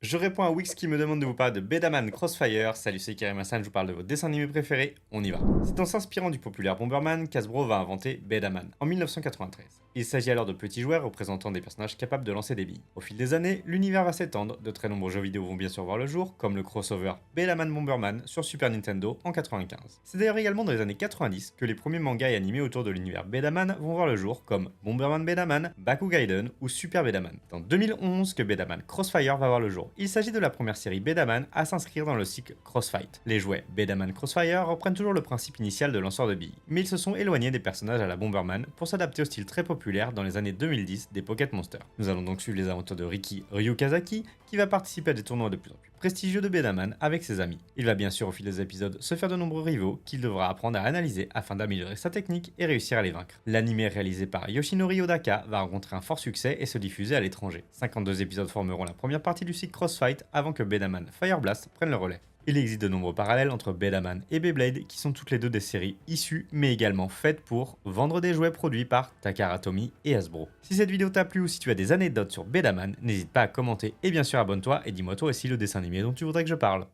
Je réponds à Wix qui me demande de vous parler de Bedaman Crossfire. Salut, c'est Karim Hassan, je vous parle de vos dessins animés préférés. On y va. C'est en s'inspirant du populaire Bomberman qu'Hasbro va inventer Bedaman en 1993. Il s'agit alors de petits jouets représentant des personnages capables de lancer des billes. Au fil des années, l'univers va s'étendre, de très nombreux jeux vidéo vont bien sûr voir le jour, comme le crossover Bedaman Bomberman sur Super Nintendo en 95. C'est d'ailleurs également dans les années 90 que les premiers mangas et animés autour de l'univers Bedaman vont voir le jour, comme Bomberman Bedaman, Baku Gaiden ou Super Bedaman. C'est en 2011 que Bedaman Crossfire va voir le jour. Il s'agit de la première série Bedaman à s'inscrire dans le cycle Crossfight. Les jouets Bedaman Crossfire reprennent toujours le principe initial de lanceur de billes, mais ils se sont éloignés des personnages à la Bomberman pour s'adapter au style très populaire dans les années 2010 des Pocket Monsters. Nous allons donc suivre les aventures de Riki Ryukazaki, qui va participer à des tournois de plus en plus prestigieux de Bedaman avec ses amis. Il va bien sûr au fil des épisodes se faire de nombreux rivaux qu'il devra apprendre à analyser afin d'améliorer sa technique et réussir à les vaincre. L'anime réalisé par Yoshinori Odaka va rencontrer un fort succès et se diffuser à l'étranger. 52 épisodes formeront la première partie du cycle Crossfight avant que Bedaman Fire Blast prenne le relais. Il existe de nombreux parallèles entre Bedaman et Beyblade qui sont toutes les deux des séries issues mais également faites pour vendre des jouets produits par Takara Tomy et Hasbro. Si cette vidéo t'a plu ou si tu as des anecdotes sur Bedaman, n'hésite pas à commenter et bien sûr abonne-toi et dis-moi toi aussi le dessin animé dont tu voudrais que je parle.